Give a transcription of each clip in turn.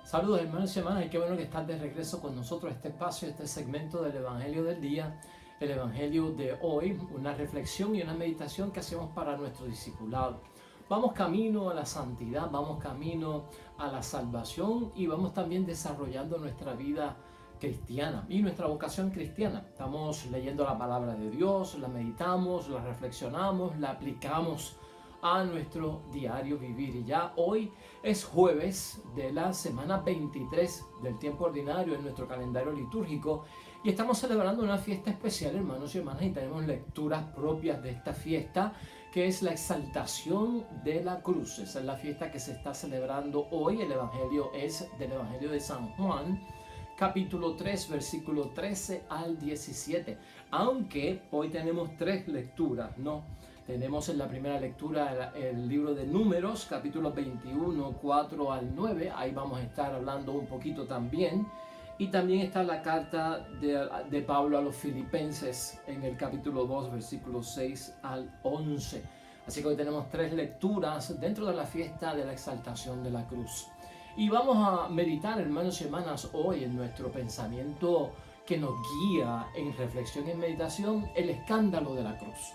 Saludos hermanos y hermanas, y qué bueno que estás de regreso con nosotros a este espacio, este segmento del Evangelio del Día, el Evangelio de hoy, una reflexión y una meditación que hacemos para nuestro discipulado. Vamos camino a la santidad, vamos camino a la salvación y vamos también desarrollando nuestra vida cristiana y nuestra vocación cristiana. Estamos leyendo la palabra de Dios, la meditamos, la reflexionamos, la aplicamos a nuestro diario vivir. Y ya hoy es jueves de la semana 23 del tiempo ordinario en nuestro calendario litúrgico y estamos celebrando una fiesta especial, hermanos y hermanas, y tenemos lecturas propias de esta fiesta, que es la exaltación de la cruz. Esa es la fiesta que se está celebrando hoy. El evangelio es del Evangelio de San Juan, capítulo 3, versículo 13 al 17. Aunque hoy tenemos tres lecturas, ¿no? Tenemos en la primera lectura el libro de Números, capítulo 21, 4 al 9. Ahí vamos a estar hablando un poquito también. Y también está la carta de Pablo a los Filipenses en el capítulo 2, versículos 6 al 11. Así que hoy tenemos tres lecturas dentro de la fiesta de la exaltación de la cruz. Y vamos a meditar, hermanos y hermanas, hoy en nuestro pensamiento que nos guía en reflexión y en meditación, el escándalo de la cruz.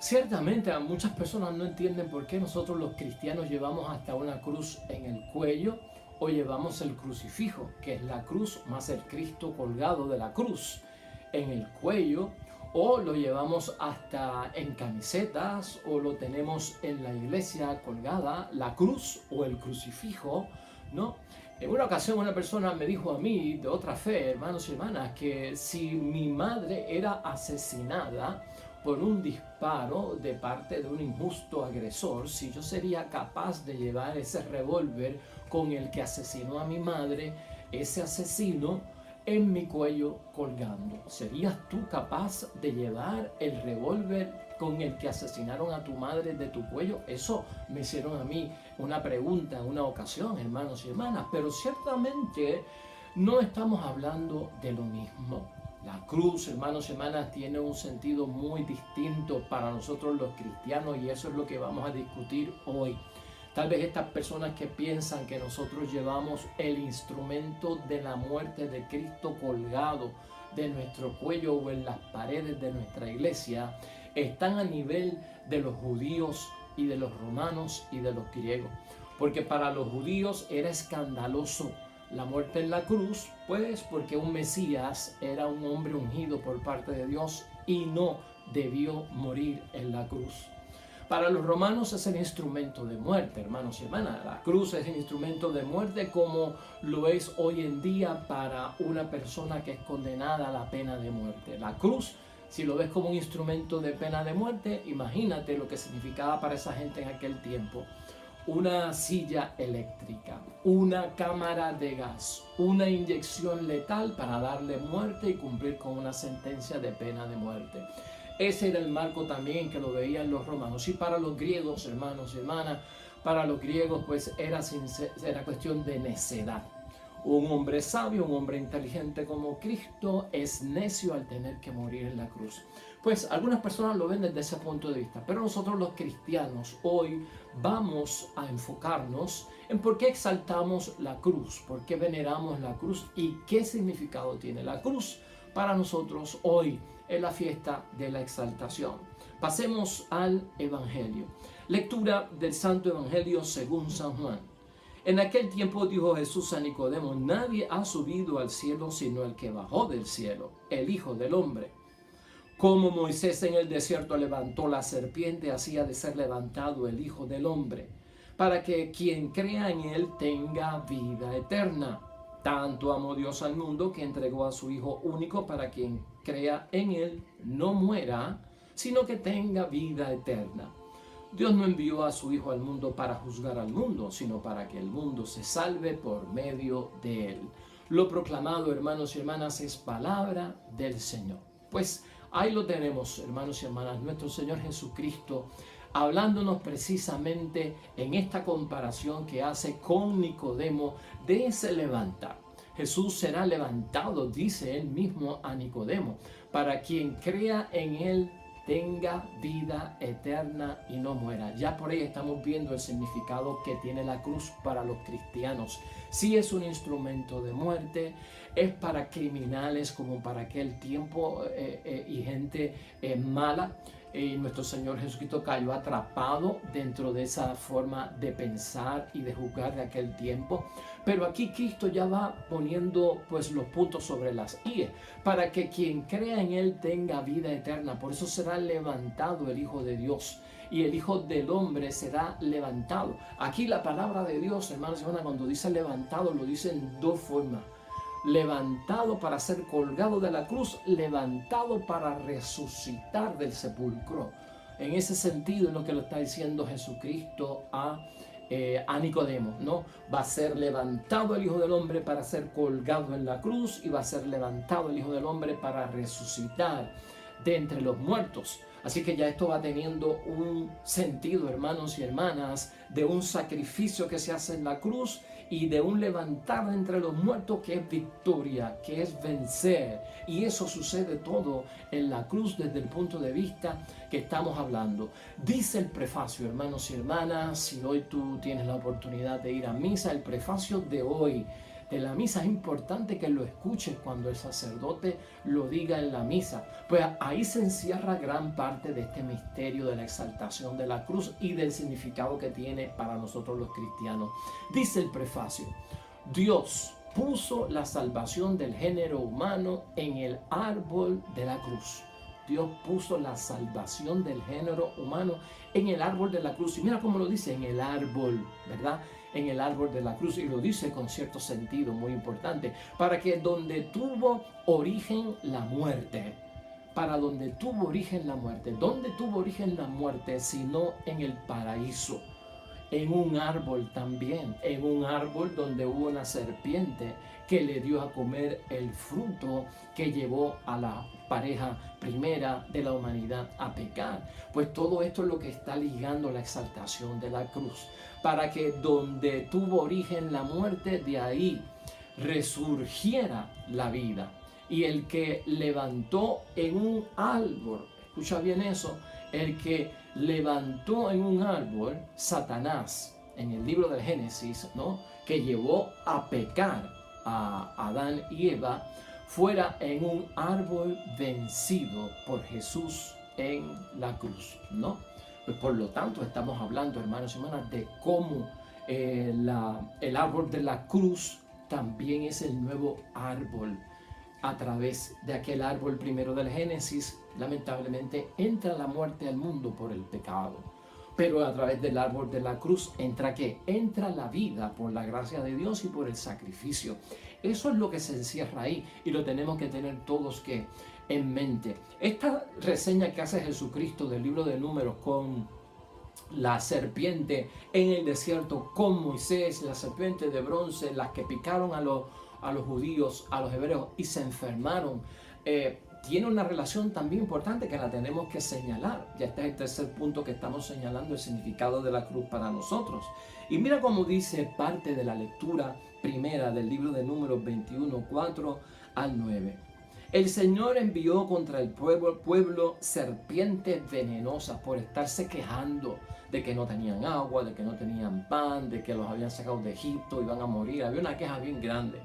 Ciertamente muchas personas no entienden por qué nosotros los cristianos llevamos hasta una cruz en el cuello o llevamos el crucifijo, que es la cruz más el Cristo colgado de la cruz en el cuello, o lo llevamos hasta en camisetas o lo tenemos en la iglesia colgada, la cruz o el crucifijo, ¿no? En una ocasión una persona me dijo a mí, de otra fe, hermanos y hermanas, que si mi madre era asesinada por un disparo de parte de un injusto agresor, si yo sería capaz de llevar ese revólver con el que asesinó a mi madre, ese asesino, en mi cuello colgando. ¿Serías tú capaz de llevar el revólver con el que asesinaron a tu madre de tu cuello? Eso me hicieron a mí una pregunta en una ocasión, hermanos y hermanas, pero ciertamente no estamos hablando de lo mismo. La cruz, hermanos y hermanas, tiene un sentido muy distinto para nosotros los cristianos y eso es lo que vamos a discutir hoy. Tal vez estas personas que piensan que nosotros llevamos el instrumento de la muerte de Cristo colgado de nuestro cuello o en las paredes de nuestra iglesia, están a nivel de los judíos y de los romanos y de los griegos. Porque para los judíos era escandaloso la muerte en la cruz, pues porque un Mesías era un hombre ungido por parte de Dios y no debió morir en la cruz. Para los romanos es el instrumento de muerte, hermanos y hermanas. La cruz es el instrumento de muerte como lo es hoy en día para una persona que es condenada a la pena de muerte. La cruz, si lo ves como un instrumento de pena de muerte, imagínate lo que significaba para esa gente en aquel tiempo. Una silla eléctrica, una cámara de gas, una inyección letal para darle muerte y cumplir con una sentencia de pena de muerte. Ese era el marco también que lo veían los romanos. Y para los griegos, hermanos y hermanas, para los griegos pues era cuestión de necedad. Un hombre sabio, un hombre inteligente como Cristo es necio al tener que morir en la cruz. Pues algunas personas lo ven desde ese punto de vista, pero nosotros los cristianos hoy vamos a enfocarnos en por qué exaltamos la cruz, por qué veneramos la cruz y qué significado tiene la cruz para nosotros hoy en la fiesta de la exaltación. Pasemos al Evangelio. Lectura del Santo Evangelio según San Juan. En aquel tiempo dijo Jesús a Nicodemo: nadie ha subido al cielo sino el que bajó del cielo, el Hijo del Hombre. Como Moisés en el desierto levantó la serpiente, así ha de ser levantado el Hijo del Hombre, para que quien crea en él tenga vida eterna. Tanto amó Dios al mundo que entregó a su Hijo único para quien crea en él no muera, sino que tenga vida eterna. Dios no envió a su Hijo al mundo para juzgar al mundo, sino para que el mundo se salve por medio de él. Lo proclamado, hermanos y hermanas, es palabra del Señor. Pues ahí lo tenemos, hermanos y hermanas, nuestro Señor Jesucristo hablándonos precisamente en esta comparación que hace con Nicodemo de ese levantar. Jesús será levantado, dice él mismo a Nicodemo, para quien crea en él tenga vida eterna y no muera. Ya por ahí estamos viendo el significado que tiene la cruz para los cristianos. Sí es un instrumento de muerte, es para criminales como para aquel tiempo y gente mala. Y nuestro Señor Jesucristo cayó atrapado dentro de esa forma de pensar y de juzgar de aquel tiempo. Pero aquí Cristo ya va poniendo pues los puntos sobre las íes para que quien crea en Él tenga vida eterna. Por eso será levantado el Hijo de Dios y el Hijo del Hombre será levantado. Aquí la palabra de Dios, hermanos y hermanas, cuando dice levantado, lo dice en dos formas. Levantado para ser colgado de la cruz, levantado para resucitar del sepulcro. En ese sentido es lo que lo está diciendo Jesucristo a Nicodemo, ¿no? Va a ser levantado el Hijo del Hombre para ser colgado en la cruz y va a ser levantado el Hijo del Hombre para resucitar de entre los muertos. Así que ya esto va teniendo un sentido, hermanos y hermanas, de un sacrificio que se hace en la cruz y de un levantar de entre los muertos que es victoria, que es vencer. Y eso sucede todo en la cruz desde el punto de vista que estamos hablando. Dice el prefacio, hermanos y hermanas, si hoy tú tienes la oportunidad de ir a misa, el prefacio de hoy de la misa es importante que lo escuches cuando el sacerdote lo diga en la misa, pues ahí se encierra gran parte de este misterio de la exaltación de la cruz y del significado que tiene para nosotros los cristianos. Dice el prefacio: Dios puso la salvación del género humano en el árbol de la cruz. Dios puso la salvación del género humano en el árbol de la cruz. Y mira cómo lo dice, en el árbol, ¿verdad? En el árbol de la cruz, y lo dice con cierto sentido muy importante, para que donde tuvo origen la muerte, ¿dónde tuvo origen la muerte? Sino en el paraíso, en un árbol también, en un árbol donde hubo una serpiente que le dio a comer el fruto que llevó a la pareja primera de la humanidad a pecar. Pues todo esto es lo que está ligando la exaltación de la cruz, para que donde tuvo origen la muerte, de ahí resurgiera la vida. Y el que levantó en un árbol, escucha bien eso, el que levantó en un árbol, Satanás, en el libro del Génesis, ¿no?, que llevó a pecar a Adán y Eva, fuera en un árbol vencido por Jesús en la cruz, ¿no? Pues por lo tanto estamos hablando, hermanos y hermanas, de cómo el árbol de la cruz también es el nuevo árbol. A través de aquel árbol primero del Génesis, lamentablemente entra la muerte al mundo por el pecado. Pero a través del árbol de la cruz entra ¿qué? Entra la vida por la gracia de Dios y por el sacrificio. Eso es lo que se encierra ahí y lo tenemos que tener todos en mente. Esta reseña que hace Jesucristo del libro de Números con la serpiente en el desierto, con Moisés, la serpiente de bronce, las que picaron a los judíos, a los hebreos y se enfermaron, tiene una relación también importante que la tenemos que señalar. Ya este es el tercer punto que estamos señalando, el significado de la cruz para nosotros. Y mira cómo dice parte de la lectura primera del libro de Números 21, 4 al 9. El Señor envió contra el pueblo serpientes venenosas por estarse quejando de que no tenían agua, de que no tenían pan, de que los habían sacado de Egipto, iban a morir. Había una queja bien grande.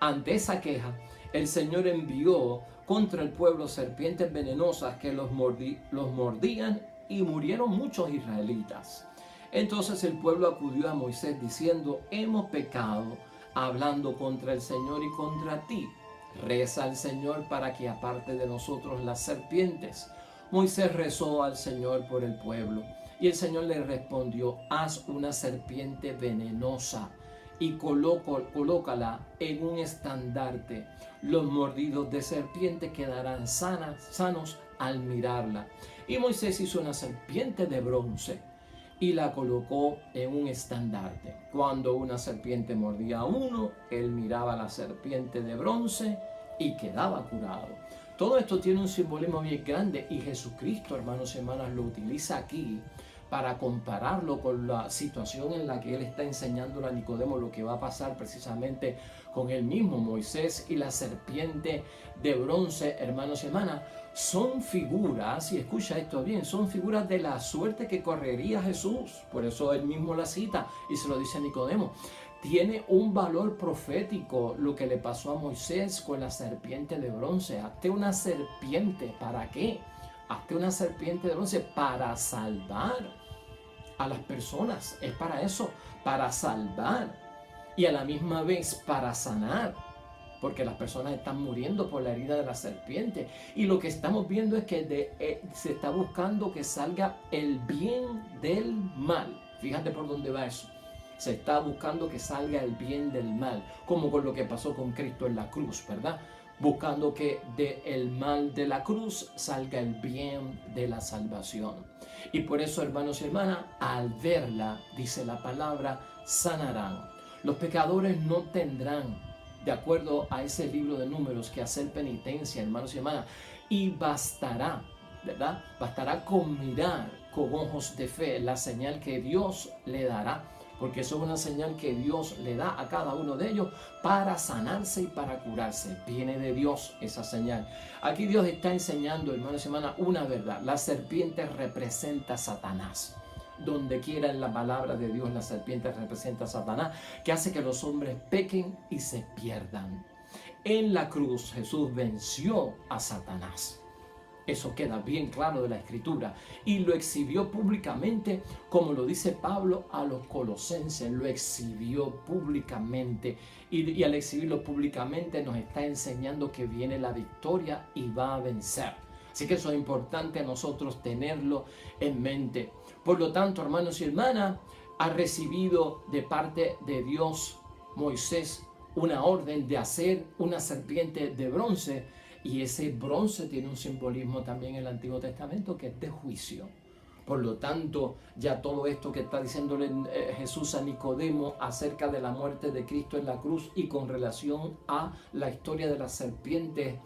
Ante esa queja, el Señor envió contra el pueblo serpientes venenosas que los mordían y murieron muchos israelitas. Entonces el pueblo acudió a Moisés diciendo: hemos pecado hablando contra el Señor y contra ti. Reza al Señor para que aparte de nosotros las serpientes. Moisés rezó al Señor por el pueblo y el Señor le respondió: haz una serpiente venenosa y colócala en un estandarte. Los mordidos de serpiente quedarán sanos al mirarla. Y Moisés hizo una serpiente de bronce y la colocó en un estandarte. Cuando una serpiente mordía a uno, él miraba a la serpiente de bronce y quedaba curado. Todo esto tiene un simbolismo bien grande y Jesucristo, hermanos y hermanas, lo utiliza aquí para compararlo con la situación en la que él está enseñando a Nicodemo lo que va a pasar precisamente con él mismo. Moisés y la serpiente de bronce, hermanos y hermanas, son figuras, y escucha esto bien, son figuras de la suerte que correría Jesús. Por eso él mismo la cita y se lo dice a Nicodemo. Tiene un valor profético lo que le pasó a Moisés con la serpiente de bronce. Hazte una serpiente, ¿para qué? Hazte una serpiente de bronce para salvar a las personas. Es para eso, para salvar y a la misma vez para sanar, porque las personas están muriendo por la herida de la serpiente. Y lo que estamos viendo es que se está buscando que salga el bien del mal. Fíjate por dónde va eso. Se está buscando que salga el bien del mal, como con lo que pasó con Cristo en la cruz, ¿verdad? Buscando que del mal de la cruz salga el bien de la salvación. Y por eso, hermanos y hermanas, al verla, dice la palabra, sanarán. Los pecadores no tendrán, de acuerdo a ese libro de Números, que hacer penitencia, hermanos y hermanas, y bastará, ¿verdad? Bastará con mirar con ojos de fe la señal que Dios le dará, porque eso es una señal que Dios le da a cada uno de ellos para sanarse y para curarse. Viene de Dios esa señal. Aquí Dios está enseñando, hermanos y hermanas, una verdad. La serpiente representa a Satanás. Donde quiera en la palabra de Dios, la serpiente representa a Satanás, que hace que los hombres pequen y se pierdan. En la cruz Jesús venció a Satanás. Eso queda bien claro de la Escritura y lo exhibió públicamente, como lo dice Pablo a los colosenses, lo exhibió públicamente y al exhibirlo públicamente nos está enseñando que viene la victoria y va a vencer. Así que eso es importante a nosotros tenerlo en mente. Por lo tanto, hermanos y hermanas, ha recibido de parte de Dios Moisés una orden de hacer una serpiente de bronce. Y ese bronce tiene un simbolismo también en el Antiguo Testamento que es de juicio. Por lo tanto, ya todo esto que está diciéndole Jesús a Nicodemo acerca de la muerte de Cristo en la cruz y con relación a la historia de la serpiente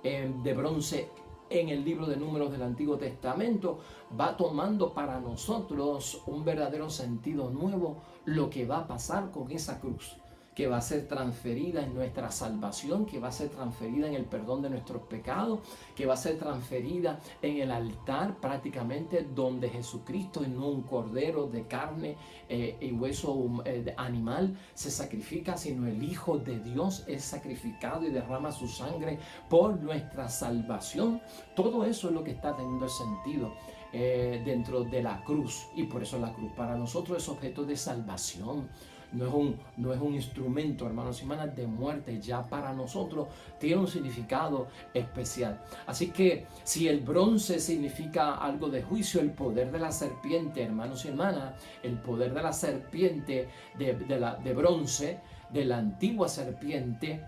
de bronce en el libro de Números del Antiguo Testamento, va tomando para nosotros un verdadero sentido nuevo lo que va a pasar con esa cruz, que va a ser transferida en nuestra salvación, que va a ser transferida en el perdón de nuestros pecados, que va a ser transferida en el altar prácticamente donde Jesucristo, en un cordero de carne y hueso animal, se sacrifica, sino el Hijo de Dios es sacrificado y derrama su sangre por nuestra salvación. Todo eso es lo que está teniendo el sentido dentro de la cruz, y por eso la cruz para nosotros es objeto de salvación. No es un instrumento, hermanos y hermanas, de muerte. Ya para nosotros tiene un significado especial. Así que si el bronce significa algo de juicio, el poder de la serpiente, hermanos y hermanas, el poder de la serpiente de bronce, de la antigua serpiente,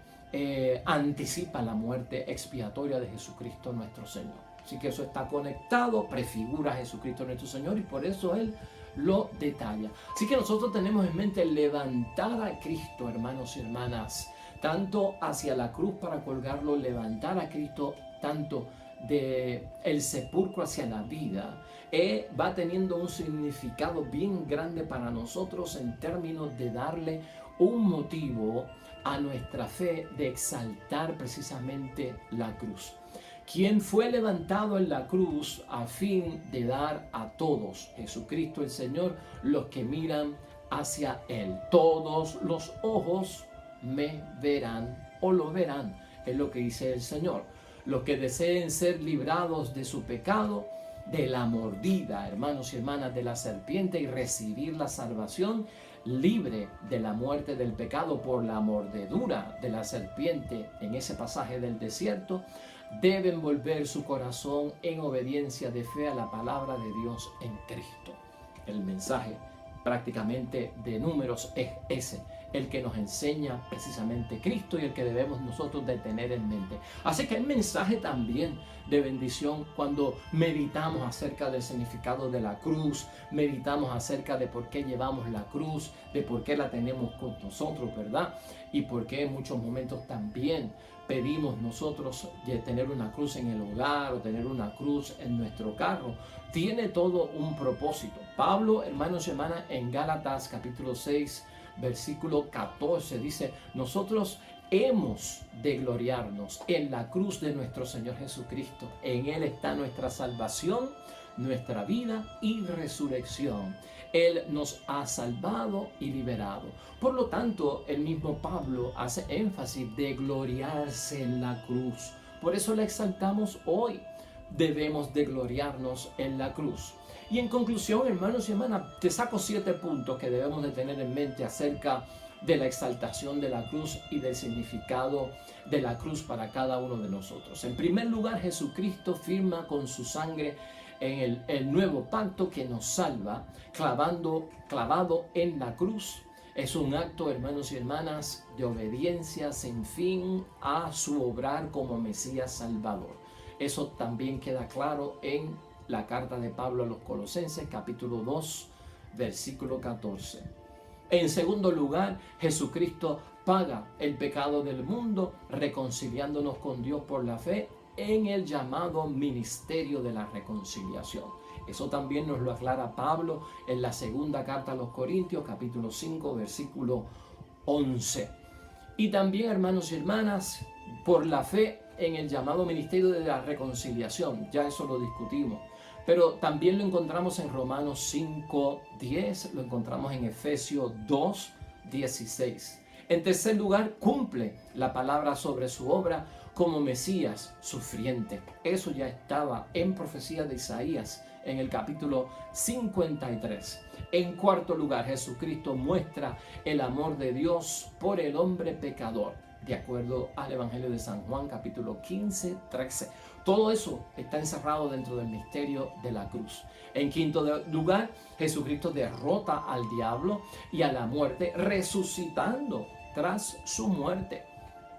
anticipa la muerte expiatoria de Jesucristo nuestro Señor. Así que eso está conectado, prefigura a Jesucristo nuestro Señor, y por eso Él lo detalla. Así que nosotros tenemos en mente levantar a Cristo, hermanos y hermanas, tanto hacia la cruz para colgarlo, levantar a Cristo tanto de el sepulcro hacia la vida, va teniendo un significado bien grande para nosotros en términos de darle un motivo a nuestra fe, de exaltar precisamente la cruz. Quien fue levantado en la cruz a fin de dar a todos, Jesucristo el Señor, los que miran hacia Él. Todos los ojos me verán o lo verán, es lo que dice el Señor. Los que deseen ser librados de su pecado, de la mordida, hermanos y hermanas, de la serpiente, y recibir la salvación, libre de la muerte del pecado por la mordedura de la serpiente en ese pasaje del desierto, deben volver su corazón en obediencia de fe a la palabra de Dios en Cristo. El mensaje prácticamente de Números es ese, el que nos enseña precisamente Cristo y el que debemos nosotros de tener en mente. Así que hay mensaje también de bendición cuando meditamos acerca del significado de la cruz, meditamos acerca de por qué llevamos la cruz, de por qué la tenemos con nosotros, ¿verdad? Y por qué en muchos momentos también pedimos nosotros de tener una cruz en el hogar o tener una cruz en nuestro carro. Tiene todo un propósito. Pablo, hermanos y hermanas, en Gálatas capítulo 6, versículo 14 dice: nosotros hemos de gloriarnos en la cruz de nuestro Señor Jesucristo. En Él está nuestra salvación, nuestra vida y resurrección. Él nos ha salvado y liberado. Por lo tanto, el mismo Pablo hace énfasis de gloriarse en la cruz. Por eso la exaltamos hoy. Debemos de gloriarnos en la cruz. Y en conclusión, hermanos y hermanas, te saco 7 puntos que debemos de tener en mente acerca de la exaltación de la cruz y del significado de la cruz para cada uno de nosotros. En primer lugar, Jesucristo firma con su sangre en el nuevo pacto que nos salva, clavado en la cruz. Es un acto, hermanos y hermanas, de obediencia sin fin a su obrar como Mesías Salvador. Eso también queda claro en la carta de Pablo a los Colosenses, capítulo 2, versículo 14. En segundo lugar, Jesucristo paga el pecado del mundo, reconciliándonos con Dios por la fe en el llamado ministerio de la reconciliación. Eso también nos lo aclara Pablo en la segunda carta a los Corintios, capítulo 5, versículo 11. Y también, hermanos y hermanas, por la fe en el llamado ministerio de la reconciliación. Ya eso lo discutimos. Pero también lo encontramos en Romanos 5:10, lo encontramos en Efesios 2:16. En tercer lugar, cumple la palabra sobre su obra como Mesías sufriente. Eso ya estaba en profecía de Isaías en el capítulo 53. En cuarto lugar, Jesucristo muestra el amor de Dios por el hombre pecador, de acuerdo al Evangelio de San Juan, capítulo 15, 13. Todo eso está encerrado dentro del misterio de la cruz. En quinto lugar, Jesucristo derrota al diablo y a la muerte, resucitando tras su muerte.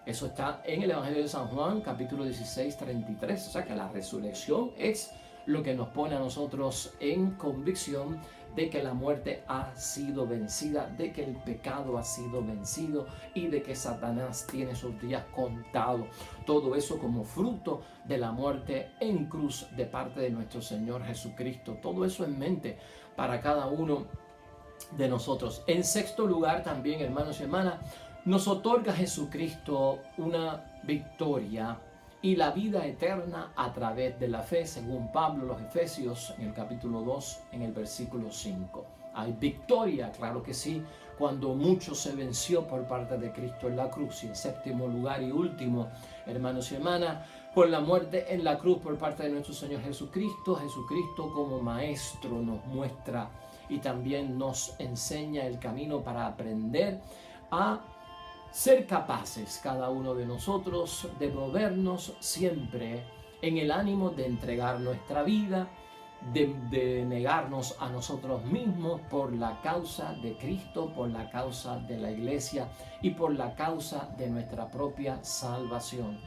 Eso está en el Evangelio de San Juan, capítulo 16, 33. O sea que la resurrección es lo que nos pone a nosotros en convicción de que la muerte ha sido vencida, de que el pecado ha sido vencido y de que Satanás tiene sus días contados. Todo eso como fruto de la muerte en cruz de parte de nuestro Señor Jesucristo. Todo eso en mente para cada uno de nosotros. En sexto lugar también, hermanos y hermanas, nos otorga Jesucristo una victoria y la vida eterna a través de la fe, según Pablo, los Efesios, en el capítulo 2, en el versículo 5. Hay victoria, claro que sí, cuando mucho se venció por parte de Cristo en la cruz. Y en séptimo lugar y último, hermanos y hermanas, por la muerte en la cruz por parte de nuestro Señor Jesucristo. Jesucristo como Maestro nos muestra y también nos enseña el camino para aprender a ser capaces cada uno de nosotros de movernos siempre en el ánimo de entregar nuestra vida, de negarnos a nosotros mismos por la causa de Cristo, por la causa de la iglesia y por la causa de nuestra propia salvación,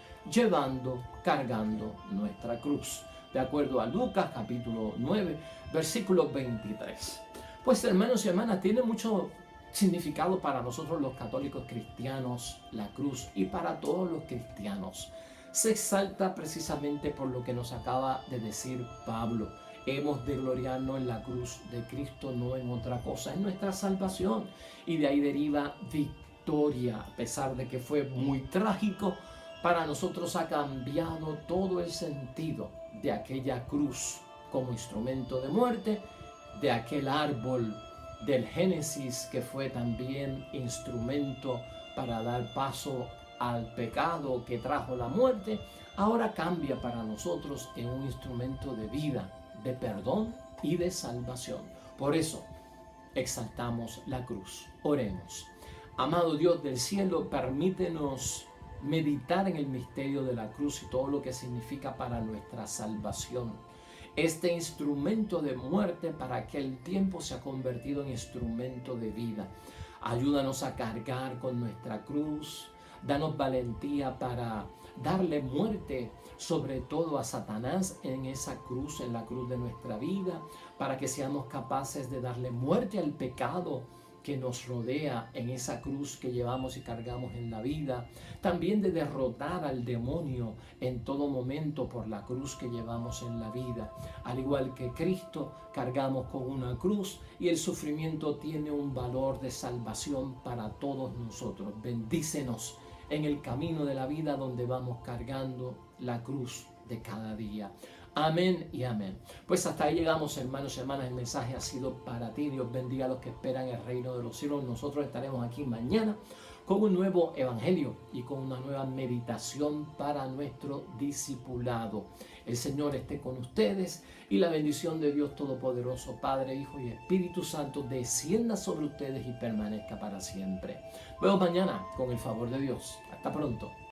cargando nuestra cruz. De acuerdo a Lucas capítulo 9, versículo 23. Pues hermanos y hermanas, tiene mucho significado para nosotros los católicos cristianos, la cruz, y para todos los cristianos. Se exalta precisamente por lo que nos acaba de decir Pablo. Hemos de gloriarnos en la cruz de Cristo, no en otra cosa, en nuestra salvación. Y de ahí deriva victoria, a pesar de que fue muy trágico, para nosotros ha cambiado todo el sentido de aquella cruz como instrumento de muerte, de aquel árbol del Génesis que fue también instrumento para dar paso al pecado que trajo la muerte. Ahora cambia para nosotros en un instrumento de vida, de perdón y de salvación. Por eso exaltamos la cruz. Oremos. Amado Dios del cielo, permítenos meditar en el misterio de la cruz y todo lo que significa para nuestra salvación. Este instrumento de muerte para aquel tiempo se ha convertido en instrumento de vida. Ayúdanos a cargar con nuestra cruz. Danos valentía para darle muerte sobre todo a Satanás en esa cruz, en la cruz de nuestra vida, para que seamos capaces de darle muerte al pecado que nos rodea en esa cruz que llevamos y cargamos en la vida. También de derrotar al demonio en todo momento por la cruz que llevamos en la vida. Al igual que Cristo, cargamos con una cruz y el sufrimiento tiene un valor de salvación para todos nosotros. Bendícenos en el camino de la vida donde vamos cargando la cruz de cada día. Amén y amén. Pues hasta ahí llegamos, hermanos y hermanas. El mensaje ha sido para ti. Dios bendiga a los que esperan el reino de los cielos. Nosotros estaremos aquí mañana con un nuevo evangelio y con una nueva meditación para nuestro discipulado. El Señor esté con ustedes y la bendición de Dios Todopoderoso, Padre, Hijo y Espíritu Santo, descienda sobre ustedes y permanezca para siempre. Nos vemos mañana con el favor de Dios. Hasta pronto.